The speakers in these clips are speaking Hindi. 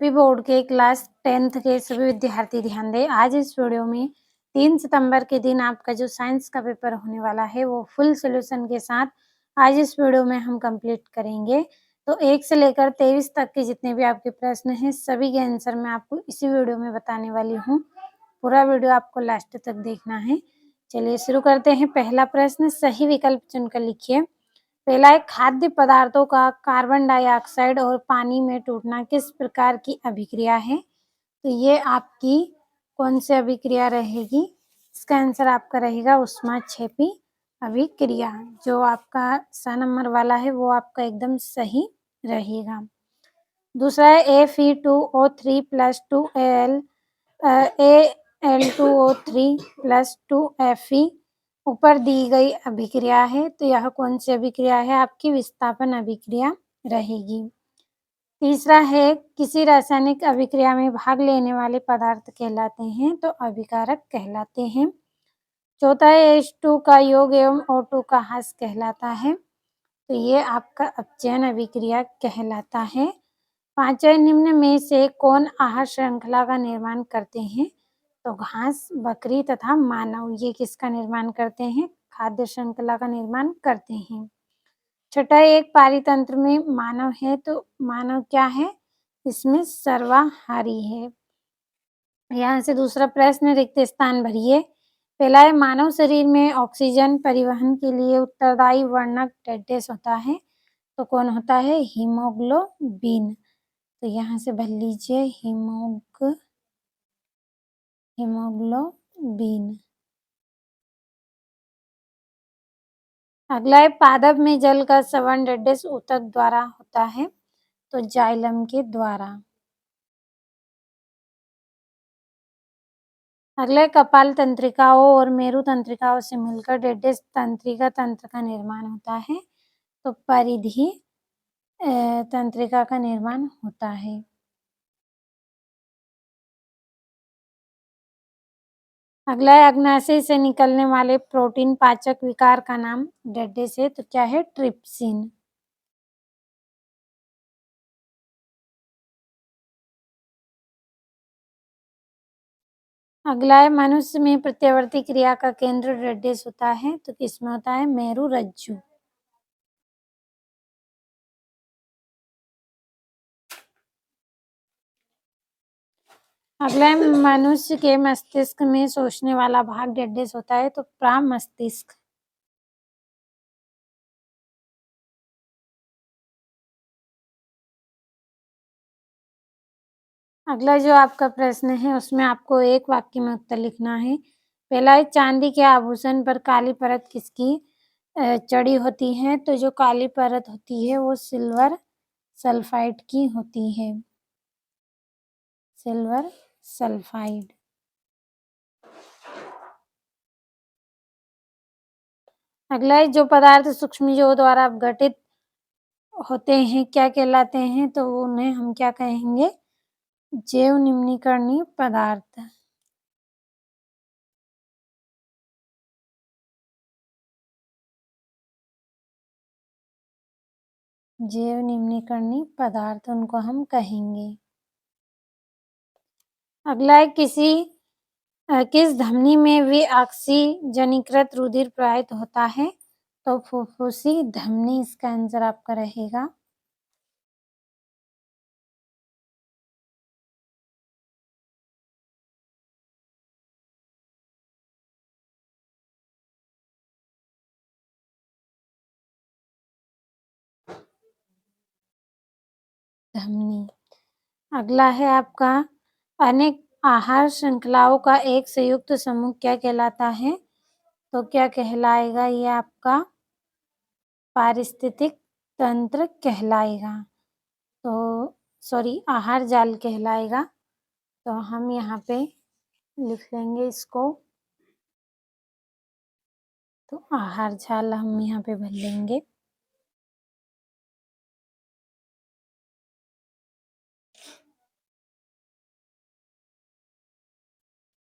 यूपी बोर्ड के क्लास 10th के सभी विद्यार्थी ध्यान दें। आज इस वीडियो में 3 सितंबर के दिन आपका जो साइंस का पेपर होने वाला है वो फुल सॉल्यूशन के साथ आज इस वीडियो में हम कंप्लीट करेंगे। तो 1 से लेकर 23 तक के जितने भी आपके प्रश्न हैं सभी के आंसर मैं आपको इसी वीडियो में बताने वाली हूँ। पूरा वीडियो आपको लास्ट तक देखना है। चलिए शुरू करते हैं। पहला प्रश्न सही विकल्प चुनकर लिखिए। पहला है खाद्य पदार्थों का कार्बन डाइऑक्साइड और पानी में टूटना किस प्रकार की अभिक्रिया है? तो ये आपकी कौन सी अभिक्रिया रहेगी? इसका आंसर आपका रहेगा ऊष्माक्षेपी अभिक्रिया। जो आपका सा नंबर वाला है वो आपका एकदम सही रहेगा। दूसरा है Fe2O3 plus 2Al Al2O3 plus 2Fe ऊपर दी गई अभिक्रिया है, तो यह कौन सी अभिक्रिया है? आपकी विस्थापन अभिक्रिया रहेगी। तीसरा है किसी रासायनिक अभिक्रिया में भाग लेने वाले पदार्थ कहलाते हैं, तो अभिकारक कहलाते हैं। चौथा है H2 का योग एवं O2 का ह्रास कहलाता है, तो ये आपका अपचयन अभिक्रिया कहलाता है। पांचवें निम्न में से कौन आहार श्रृंखला का निर्माण करते हैं? तो घास, बकरी तथा मानव ये किसका निर्माण करते हैं? खाद्य श्रृंखला का निर्माण करते हैं। छठा एक पारितंत्र में मानव है, तो मानव क्या है? इसमें सर्वाहारी है। यहाँ से दूसरा प्रश्न रिक्त स्थान भरिए। पहला है मानव शरीर में ऑक्सीजन परिवहन के लिए उत्तरदायी वर्णक डैश होता है, तो कौन होता है? हीमोग्लोबिन। तो यहाँ से भर लीजिए हीमोग्लोबिन। अगला है पादप में जल का सवर्ण डैश ऊतक द्वारा होता है, तो जाइलम के द्वारा। अगला कपाल तंत्रिकाओं और मेरु तंत्रिकाओं से मिलकर डैश तंत्रिका तंत्र का निर्माण होता है, तो परिधि तंत्रिका का निर्माण होता है। अगला है अग्नाशय से निकलने वाले प्रोटीन पाचक विकार का नाम डैश है, तो क्या है? ट्रिप्सिन। अगला है मनुष्य में प्रत्यावर्ती क्रिया का केंद्र डैश होता है, तो किसमें होता है? मेरुरज्जु। अगला है मनुष्य के मस्तिष्क में सोचने वाला भाग डैश होता है, तो प्रामस्तिष्क। अगला जो आपका प्रश्न है उसमें आपको एक वाक्य में उत्तर लिखना है। पहला है चांदी के आभूषण पर काली परत किसकी चढ़ी होती है? तो जो काली परत होती है वो सिल्वर सल्फाइड की होती है, सिल्वर सल्फाइड। अगला है जो पदार्थ सूक्ष्मजीवों द्वारा अपघटित होते हैं क्या कहलाते हैं? तो उन्हें हम क्या कहेंगे? जैव निम्नीकरणीय पदार्थ। जैव निम्नीकरणीय पदार्थ उनको हम कहेंगे। अगला है किस धमनी में विऑक्सीजनीकृत रुधिर प्रवाहित होता है? तो फुफ्फुसी धमनी इसका आंसर आपका रहेगा। धमनी। अगला है आपका अनेक आहार श्रृंखलाओं का एक संयुक्त समूह क्या कहलाता है? तो क्या कहलाएगा? ये आपका पारिस्थितिक तंत्र कहलाएगा, तो सॉरी आहार जाल कहलाएगा। तो हम यहाँ पे लिख लेंगे इसको, तो आहार जाल हम यहाँ पे भर लेंगे।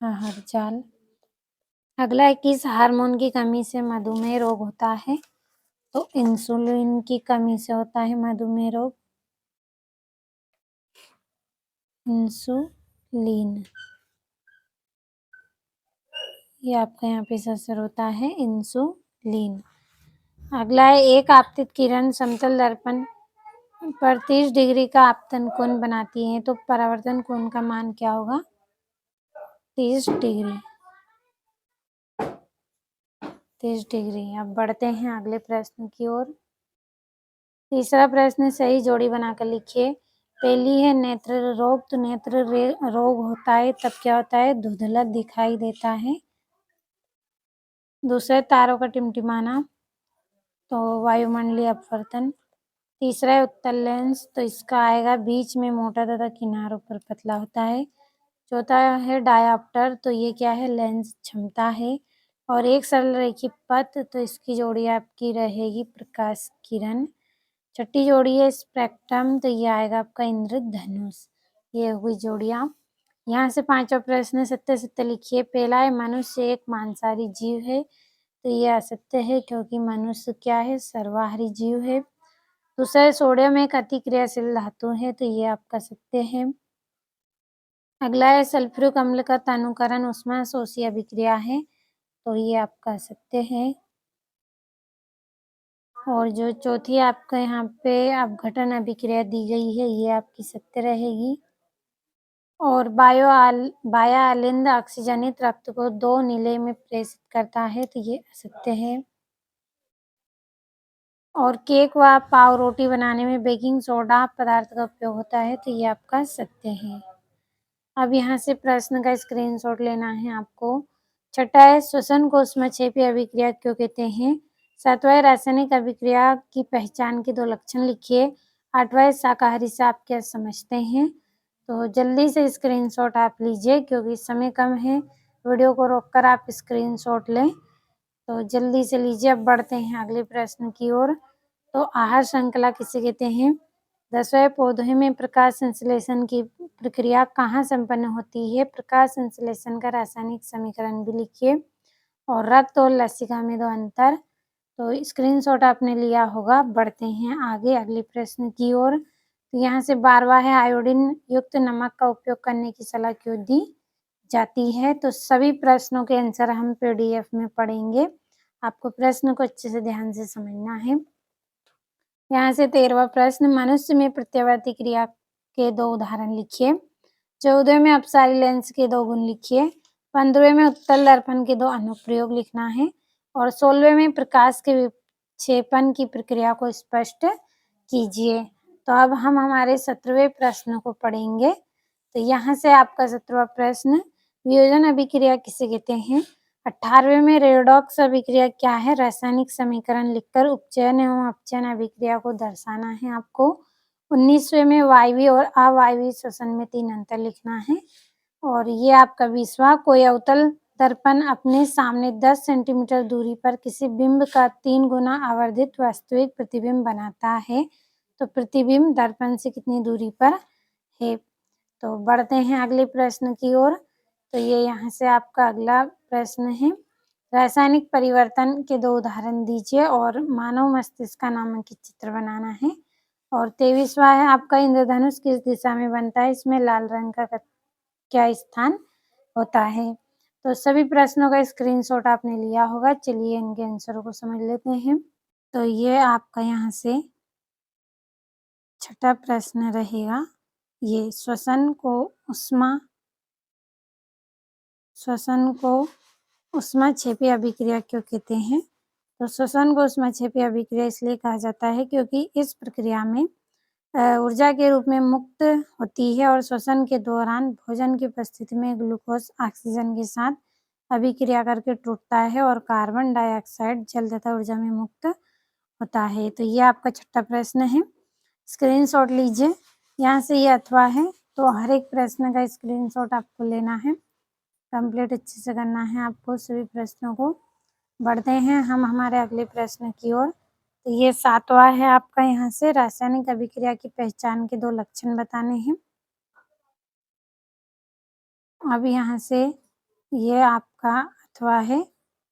आहार जाल। अगला है किस हार्मोन की कमी से मधुमेह रोग होता है? तो इंसुलिन की कमी से होता है मधुमेह रोग। इंसुलिन। ये आपका यहाँ पे आंसर होता है इंसुलिन। अगला है, एक आपतित किरण समतल दर्पण पर 30 डिग्री का आपतन कोण बनाती है, तो परावर्तन कोण का मान क्या होगा? 30 डिग्री। 30 डिग्री। अब बढ़ते हैं अगले प्रश्न की ओर। तीसरा प्रश्न, सही जोड़ी बनाकर लिखिए। पहली है नेत्र रोग, तो नेत्र रोग होता है तब क्या होता है? धुंधला दिखाई देता है। दूसरा, तारों का टिमटिमाना, तो वायुमंडलीय अपवर्तन। तीसरा है उत्तल लेंस, तो इसका आएगा बीच में मोटा तथा किनारों पर पतला होता है। चौथा है डायाप्टर, तो ये क्या है? लेंस क्षमता है। और एक सरल रेखीय पथ, तो इसकी जोड़ी आपकी रहेगी प्रकाश किरण। छठी जोड़ी है स्पेक्ट्रम, तो ये आएगा आपका इंद्रधनुष। ये हुई जोड़ियाँ। यहाँ से पांचवा प्रश्न, सत्य सत्य लिखिए। पहला है, मनुष्य एक मांसाहारी जीव है, तो ये असत्य है क्योंकि मनुष्य क्या है? सर्वाहारी जीव है। दूसरा है, सोडियम एक अतिक्रियाशील धातु है, तो ये आपका सत्य है। अगला है, सल्फ्यूरिक अम्ल का तनुकरण उष्मा शोषी अभिक्रिया है, तो ये आपका सत्य है। और जो चौथी आपका यहाँ पे अपघटन अभिक्रिया दी गई है, ये आपकी सत्य रहेगी। और बायालिंद ऑक्सीजनित रक्त को 2 नीले में प्रेषित करता है, तो ये असत्य है। और केक व पाव रोटी बनाने में बेकिंग सोडा पदार्थ का उपयोग होता है, तो ये आपका सत्य है। अब यहाँ से प्रश्न का स्क्रीनशॉट लेना है आपको। छठा है, श्वसन को ऊष्माक्षेपी अभिक्रिया क्यों कहते हैं? सातवां है, रासायनिक अभिक्रिया की पहचान के 2 लक्षण लिखिए। आठवां है, शाकाहारी से आप क्या समझते हैं? तो जल्दी से स्क्रीनशॉट आप लीजिए क्योंकि समय कम है। वीडियो को रोककर आप स्क्रीनशॉट लें, तो जल्दी से लीजिए। अब बढ़ते हैं अगले प्रश्न की ओर। तो आहार श्रृंखला किसे कहते हैं? 10वां, पौधे में प्रकाश संश्लेषण की प्रक्रिया कहाँ संपन्न होती है? प्रकाश संश्लेषण का रासायनिक समीकरण भी लिखिए। और रक्त और लसिका में 2 अंतर, तो स्क्रीनशॉट आपने लिया होगा। बढ़ते हैं आगे अगले प्रश्न की ओर। तो यहाँ से 12वां है, आयोडीन युक्त नमक का उपयोग करने की सलाह क्यों दी जाती है? तो सभी प्रश्नों के आंसर हम पीडीएफ में पढ़ेंगे। आपको प्रश्न को अच्छे से ध्यान से समझना है। यहाँ से 13वां प्रश्न, मनुष्य में प्रत्यावर्ती क्रिया के 2 उदाहरण लिखिए। 14वें में अपसारी लेंस के 2 गुण लिखिए। 15वें में उत्तल दर्पण के 2 अनुप्रयोग लिखना है। और 16वें में प्रकाश के विक्षेपण की प्रक्रिया को स्पष्ट कीजिए। तो अब हम हमारे 17वें प्रश्न को पढ़ेंगे। तो यहाँ से आपका 17वां प्रश्न, वियोजन अभिक्रिया किसे कहते हैं? 18वें में रेडॉक्स अभिक्रिया क्या है? रासायनिक समीकरण लिखकर उपचयन एवं अपचयन अभिक्रिया को दर्शाना है आपको। 19वें में वायवीय और अवायवीय श्वसन में 3 अंतर लिखना है। और ये आपका 20वां, कोई अवतल दर्पण अपने सामने 10 सेंटीमीटर दूरी पर किसी बिंब का 3 गुना आवर्धित वास्तविक प्रतिबिंब बनाता है, तो प्रतिबिंब दर्पण से कितनी दूरी पर है? तो बढ़ते हैं अगले प्रश्न की ओर। तो ये यहाँ से आपका अगला प्रश्न है, रासायनिक परिवर्तन के 2 उदाहरण दीजिए और मानव मस्तिष्क का नामांकित चित्र बनाना है। और 23वां है आपका, इंद्रधनुष किस दिशा में बनता है? इसमें लाल रंग का क्या स्थान होता है? तो सभी प्रश्नों का स्क्रीनशॉट आपने लिया होगा। चलिए इनके आंसरों को समझ लेते हैं। तो ये आपका यहाँ से छठा प्रश्न रहेगा, ये श्वसन को ऊष्माक्षेपी अभिक्रिया क्यों कहते हैं? तो श्वसन को ऊष्माक्षेपी अभिक्रिया इसलिए कहा जाता है क्योंकि इस प्रक्रिया में ऊर्जा के रूप में मुक्त होती है और श्वसन के दौरान भोजन की उपस्थिति में ग्लूकोज ऑक्सीजन के साथ अभिक्रिया करके टूटता है और कार्बन डाइऑक्साइड जल तथा ऊर्जा में मुक्त होता है। तो ये आपका छठा प्रश्न है। स्क्रीनशॉट लीजिए। यहाँ से ये अथवा है, तो हर एक प्रश्न का स्क्रीनशॉट आपको लेना है। कंप्लीट अच्छे से करना है आपको सभी प्रश्नों को। बढ़ते हैं हम हमारे अगले प्रश्न की ओर। तो ये 7वां है आपका, यहाँ से रासायनिक अभिक्रिया की पहचान के 2 लक्षण बताने हैं। अब यहाँ से ये आपका अथवा है,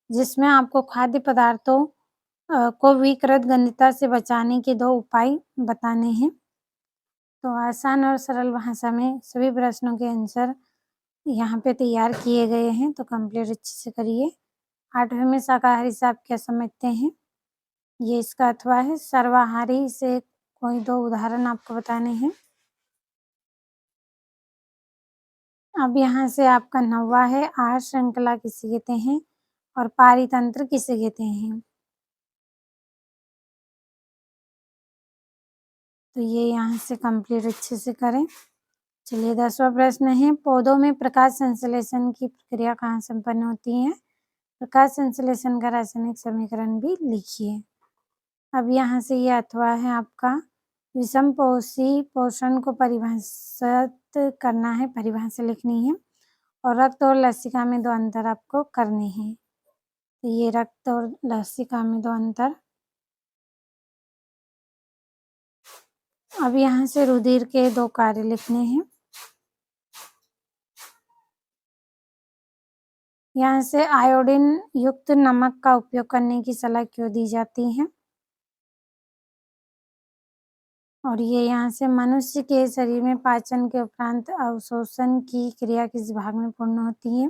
जिसमें आपको खाद्य पदार्थों को विकृत गंधता से बचाने के 2 उपाय बताने हैं। तो आसान और सरल भाषा में सभी प्रश्नों के आंसर यहाँ पे तैयार किए गए हैं, तो कंप्लीट अच्छे से करिए। 8वें में शाकाहारी से आप क्या समझते हैं? ये इसका अथवा है। सर्वाहारी से कोई 2 उदाहरण आपको बताने हैं। अब यहाँ से आपका 9वां है, आहार श्रृंखला किसे कहते हैं और पारितंत्र किसे कहते हैं? तो ये यहाँ से कंप्लीट अच्छे से करें। चलिए 10वां प्रश्न है, पौधों में प्रकाश संश्लेषण की प्रक्रिया कहाँ संपन्न होती है? प्रकाश संश्लेषण का रासायनिक समीकरण भी लिखिए। अब यहाँ से ये अथवा है आपका, विषमपोषी पोषण को परिभाषित करना है, परिभाषा लिखनी है और रक्त और लसिका में 2 अंतर आपको करने हैं। तो ये रक्त और लसिका में 2 अंतर। अब यहाँ से रुधिर के 2 कार्य लिखने हैं। यहाँ से आयोडीन युक्त नमक का उपयोग करने की सलाह क्यों दी जाती है? और ये यहाँ से मनुष्य के शरीर में पाचन के उपरांत अवशोषण की क्रिया किस भाग में पूर्ण होती है?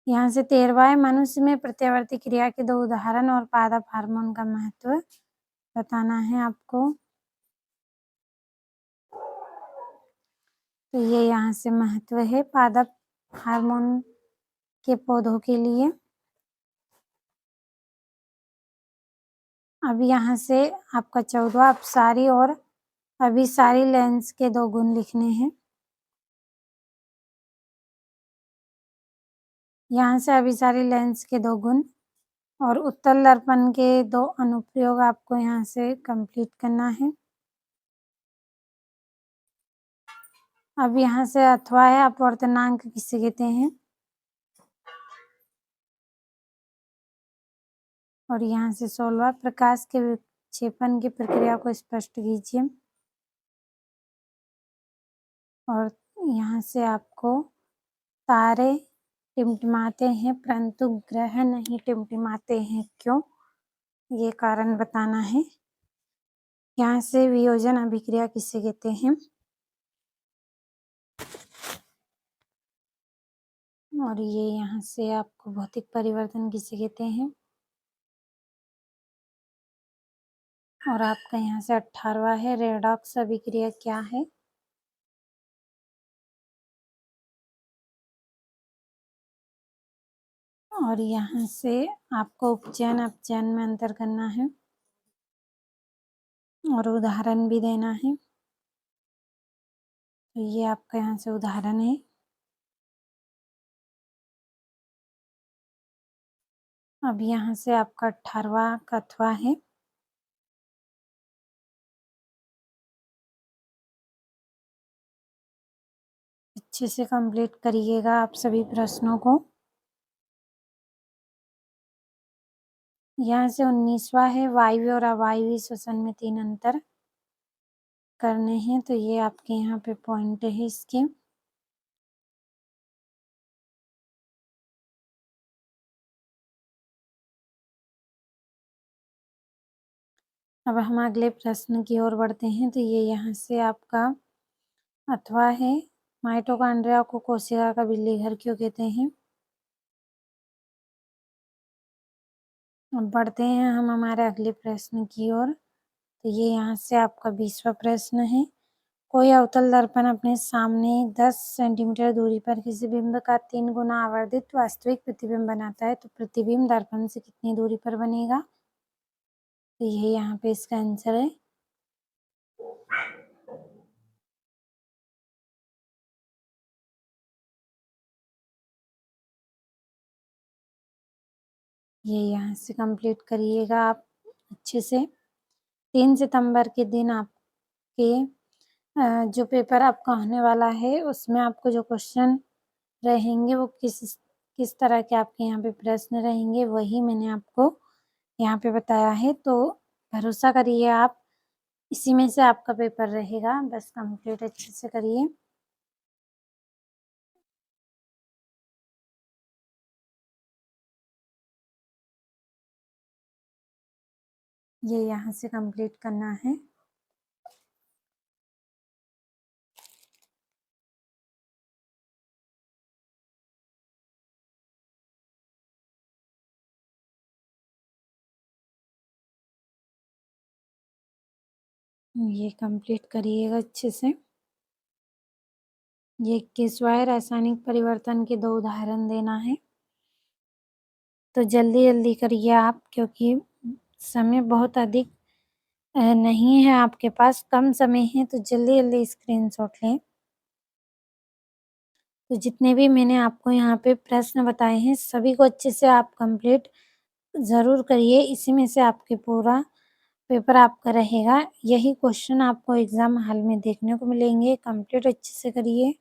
यहाँ से 13वां है, मनुष्य में प्रत्यावर्ती क्रिया के 2 उदाहरण और पादप हार्मोन का महत्व बताना है आपको। तो ये यहाँ से महत्व है पादप हार्मोन के पौधों के लिए। अब यहाँ से आपका 14वां, अपसारी और अभिसारी लेंस के 2 गुण लिखने हैं। यहाँ से अभिसारी लेंस के 2 गुण और उत्तल दर्पण के 2 अनुप्रयोग आपको यहाँ से कंप्लीट करना है। अब यहाँ से अथवा है, अपवर्तनांक किसे कहते हैं? और यहाँ से 16वां, प्रकाश के विक्षेपण की प्रक्रिया को स्पष्ट कीजिए। और यहाँ से आपको तारे टिमटिमाते हैं परंतु ग्रह नहीं टिमटिमाते हैं, क्यों? ये कारण बताना है। यहाँ से वियोजन अभिक्रिया किसे कहते हैं? और ये यहाँ से आपको भौतिक परिवर्तन किसे कहते हैं? और आपका यहाँ से 18वां है, रेडॉक्स अभिक्रिया क्या है? और यहाँ से आपको उपचयन अपचयन में अंतर करना है और उदाहरण भी देना है। तो ये आपका यहाँ से उदाहरण है। अब यहाँ से आपका 18वां कथवा है, अच्छे से कंप्लीट करिएगा आप सभी प्रश्नों को। यहाँ से 19वां है, वायवी और अवायवी श्वसन में 3 अंतर करने हैं। तो ये आपके यहाँ पे पॉइंट है इसके। अब हम अगले प्रश्न की ओर बढ़ते हैं। तो ये यहाँ से आपका अथवा है, माइटोकॉन्ड्रिया को कोशिका का बिल्ली घर क्यों कहते हैं? अब बढ़ते हैं हम हमारे अगले प्रश्न की ओर। तो ये यहाँ से आपका 20वां प्रश्न है, कोई अवतल दर्पण अपने सामने 10 सेंटीमीटर दूरी पर किसी बिंब का 3 गुना आवर्धित वास्तविक प्रतिबिंब बनाता है, तो प्रतिबिंब दर्पण से कितनी दूरी पर बनेगा? तो ये यहाँ पे इसका आंसर है। ये यहाँ से कंप्लीट करिएगा आप अच्छे से। 3 सितंबर के दिन आपके जो पेपर आपका होने वाला है उसमें आपको जो क्वेश्चन रहेंगे वो किस तरह के आपके यहाँ पे प्रश्न रहेंगे वही मैंने आपको यहाँ पे बताया है। तो भरोसा करिए आप, इसी में से आपका पेपर रहेगा, बस कंप्लीट अच्छे से करिए। ये यहाँ से कंप्लीट करना है। ये कंप्लीट करिएगा अच्छे से। ये 21वां रासायनिक परिवर्तन के 2 उदाहरण देना है। तो जल्दी-जल्दी करिए आप, क्योंकि समय बहुत अधिक नहीं है आपके पास, कम समय है, तो जल्दी-जल्दी स्क्रीनशॉट लें। तो जितने भी मैंने आपको यहाँ पे प्रश्न बताए हैं, सभी को अच्छे से आप कंप्लीट ज़रूर करिए। इसी में से आपके पूरा पेपर आपका रहेगा। यही क्वेश्चन आपको एग्ज़ाम हॉल में देखने को मिलेंगे। कंप्लीट अच्छे से करिए।